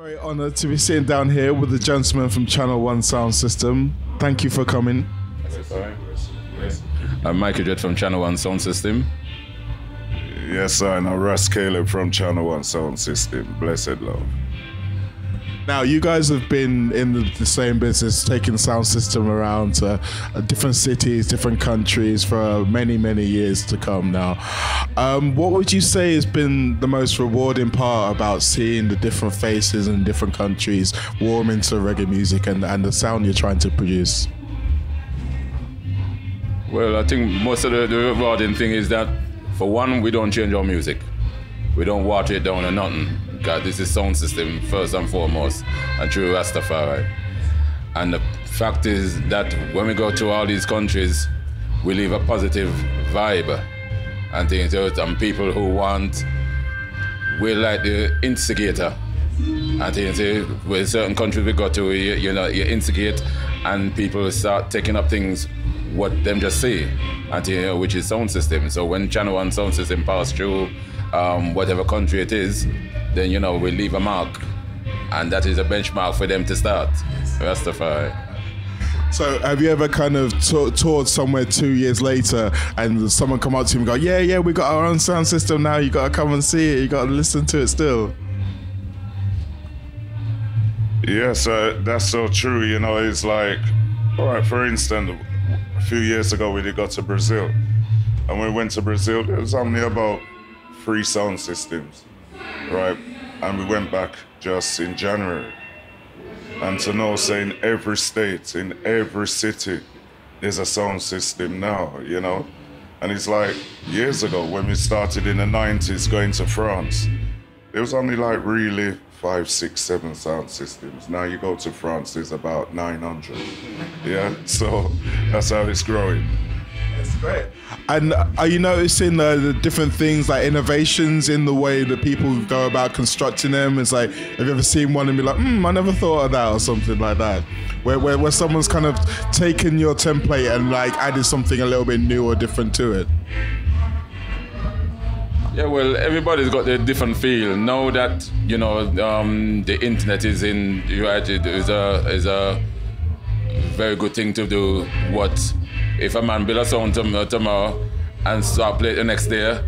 Very honoured to be sitting down here with the gentleman from Channel 1 Sound System. Thank you for coming. Sorry. Yes. I'm Michael Jett from Channel 1 Sound System. Yes, sir, and I'm Russ Caleb from Channel 1 Sound System. Blessed love. Now, you guys have been in the same business, taking sound system around to different cities, different countries for many, many years to come now. What would you say has been the most rewarding part about seeing the different faces in different countries warm into reggae music and the sound you're trying to produce? Well, I think most of the rewarding thing is that, for one, we don't change our music. We don't water it down or nothing. God, this is sound system first and foremost, and through Rastafari. And the fact is that when we go to all these countries, we leave a positive vibe and things, and people who want, we're like the instigator. And things, with certain countries we go to, you instigate, and people start taking up things what them just say, and which is sound system. So when Channel 1 Sound System pass through whatever country it is, then we leave a mark, and that is a benchmark for them to start. Rastafari. So have you ever kind of toured somewhere 2 years later and someone come up to you and go, yeah, we got our own sound system now, you got to come and see it, you got to listen to it still? Yes, that's so true. It's like, all right, for instance, a few years ago we did go to Brazil, and when we went to Brazil, there was only about 3 sound systems, right? And we went back just in January. And to know, say, in every state, in every city, there's a sound system now, And it's like years ago when we started in the 90s going to France, there was only like really 5, 6, 7 sound systems. Now you go to France, there's about 900. Yeah, so that's how it's growing. That's great. And are you noticing the different things, like innovations in the way that people go about constructing them? It's like, have you ever seen one and be like, I never thought of that, or something like that? Where someone's kind of taken your template and like added something a little bit new or different to it? Yeah, well, everybody's got their different feel. Now that, the internet is in, right, is a very good thing to do. If a man build a sound tomorrow and start play the next day,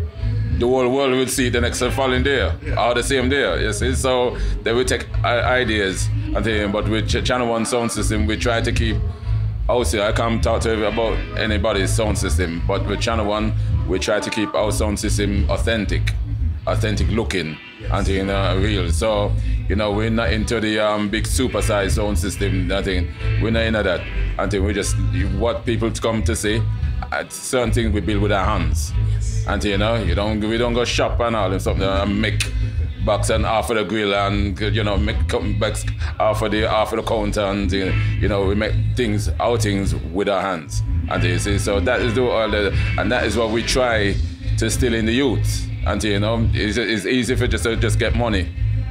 the whole world will see it the next following day, or the same day, you see? So they will take ideas and things, but with Channel 1 Sound System, we try to keep, I can't talk to you about anybody's sound system, but with Channel 1, we try to keep our sound system authentic looking, and real. So, we're not into the big super-sized sound system, nothing. We're not into that. Until we just, what people come to see, certain things we build with our hands. And we don't go shop and all and something and make box and off of the grill and make box off of the counter, and we make things with our hands. And you see, so that is and that is what we try to instill in the youth. And it's easy for just get money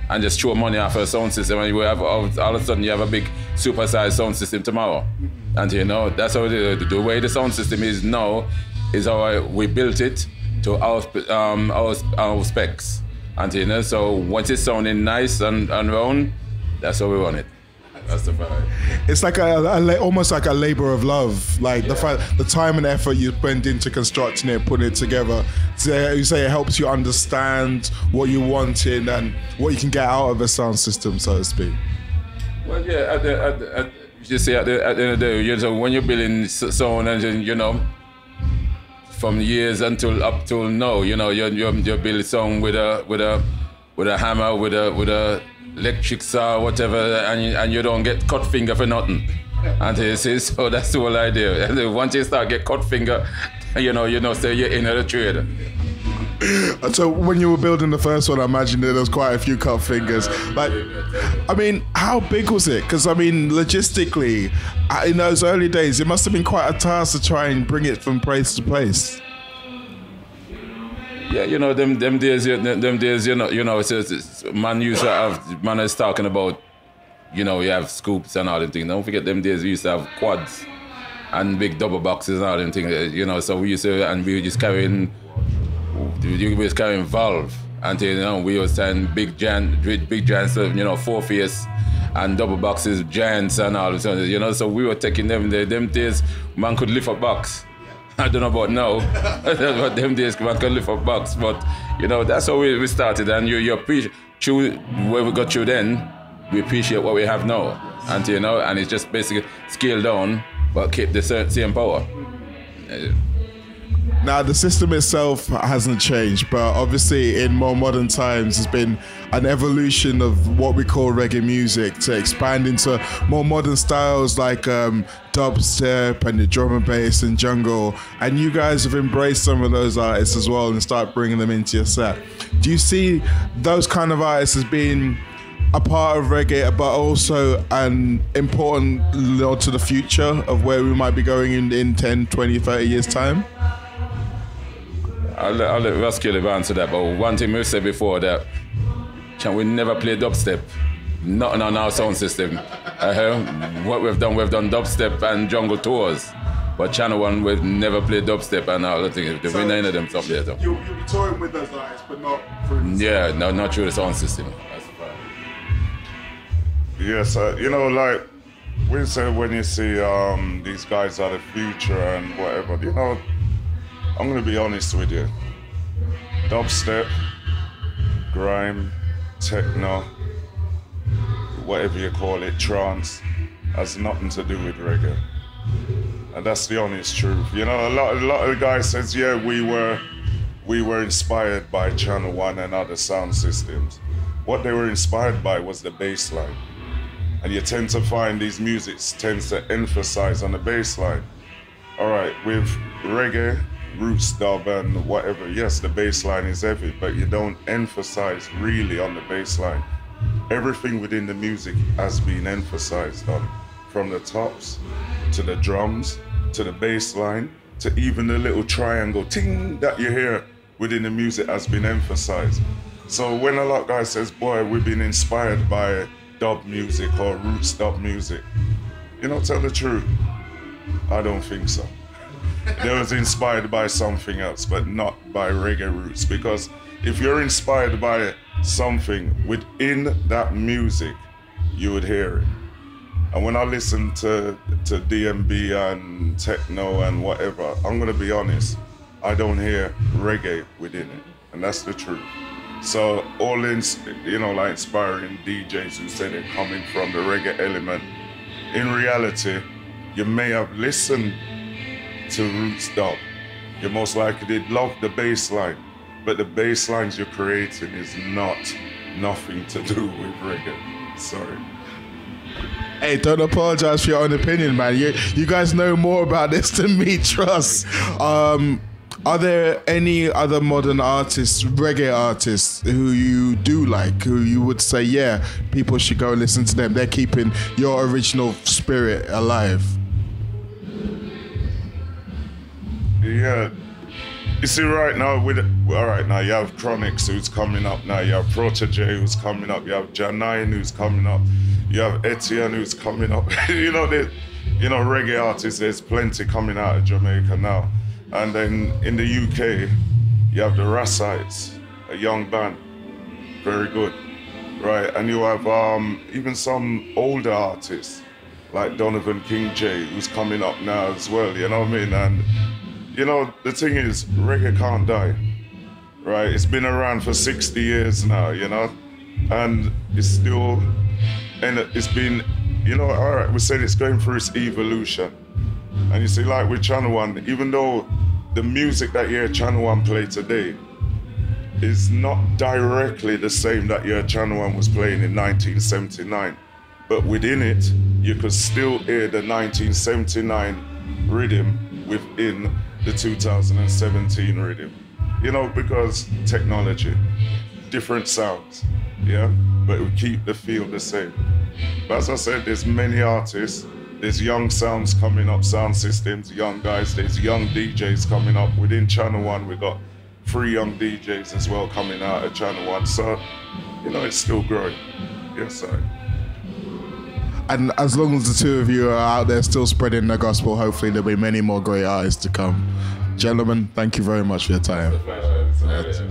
and just throw money off a sound system, and you have all of a sudden you have a big super-sized sound system tomorrow. And that's how the way the sound system is now is how we built it to our specs. And so once it's sounding nice and round, that's how we want it. That's the fact. It's like almost like a labor of love, like the time and effort you spend into constructing it, putting it together. So you say it helps you understand what you want in and what you can get out of a sound system, so to speak. Well, yeah. You see, at the end of the day, when you're building sound, and from years up till now, you build sound with a hammer, with a electric saw, whatever, and you don't get cut finger for nothing. And so that's the whole idea. And once you start get cut finger, so you're in the trade. So when you were building the first one, I imagine there was quite a few cut fingers. How big was it? Because logistically, in those early days, it must have been quite a task to try and bring it from place to place. Yeah, them days, it's man used to have, man is talking about, you have scoops and all them things. Don't forget them days we used to have quads and big double boxes and all them things, so we used to, and we were just carrying valve Until, you know, we were saying big giants, 4-face and double boxes, giants and all of that, you know. So we were taking them. Them days, man could lift a box. I don't know about now, but them days man could lift a box. But, you know, that's how we started. And you appreciate where we got through then. We appreciate what we have now, and you know, and it's just basically scaled down, but keep the same power. Now, the system itself hasn't changed, but obviously in more modern times, there's been an evolution of what we call reggae music to expand into more modern styles like dubstep and the drum and bass and jungle. And you guys have embraced some of those artists as well and start bringing them into your set. Do you see those kind of artists as being a part of reggae, but also an important nod to the future of where we might be going in 10, 20, 30 years' time? I'll let Raskilly answer that, but one thing we said before that we never play dubstep. Not on our sound system. What we've done dubstep and jungle tours. But Channel 1, we've never played dubstep and all the things. There's been none of them stuff there. You'll be touring with those artists, but not through the Yeah, no, not through the sound system. Yes, you know, like we say when you see these guys are the future and whatever, you know, I'm going to be honest with you. Dubstep, grime, techno, whatever you call it, trance, has nothing to do with reggae. And that's the honest truth. You know, a lot of the guys says, yeah, we were inspired by Channel 1 and other sound systems. What they were inspired by was the bass line. And you tend to find these musics tends to emphasize on the bass line. All right, with reggae, roots dub and whatever, yes, the bass line is heavy, but you don't emphasize really on the bass line. Everything within the music has been emphasized on, from the tops, to the drums, to the bass line, to even the little triangle ting that you hear within the music has been emphasized. So when a lot of guys says, boy, we've been inspired by dub music or roots dub music, you know, tell the truth, I don't think so. They was inspired by something else, but not by reggae roots, because if you're inspired by something within that music, you would hear it. And when I listen to DMB and techno and whatever, I'm gonna be honest, I don't hear reggae within it, and that's the truth. So all like inspiring DJs who say they're coming from the reggae element, in reality, you may have listened to roots dub. You most likely did love the bass line, but the bass lines you're creating is nothing to do with reggae. Sorry. Hey, don't apologize for your own opinion, man. You guys know more about this than me, trust. Are there any other modern artists, reggae artists, who you do like, who you would say, yeah, people should go listen to them? They're keeping your original spirit alive. Yeah. You see, right now, you have Chronix who's coming up now, you have Protege who's coming up, you have Janine who's coming up, you have Etienne who's coming up. Reggae artists, there's plenty coming out of Jamaica now. And then in the UK, you have the Rassites, a young band, very good, right? And you have even some older artists, like Donovan King J, who's coming up now as well, you know what I mean? And you know, the thing is, reggae can't die, right? It's been around for 60 years now, you know? And it's still, and it's been, you know, all right, we said it's going through its evolution. And you see, like with Channel 1, even though the music that you hear Channel 1 play today is not directly the same that your Channel 1 was playing in 1979, but within it, you could still hear the 1979 rhythm within the 2017 rhythm. You know, because technology, different sounds, yeah? But we keep the feel the same. But as I said, there's many artists, there's young sounds coming up, sound systems, young guys, there's young DJs coming up. Within Channel 1, we got 3 young DJs as well coming out of Channel 1. So, you know, it's still growing. Yes, sir. And as long as the two of you are out there still spreading the gospel, hopefully there'll be many more great artists to come. Gentlemen, thank you very much for your time. It's a pleasure.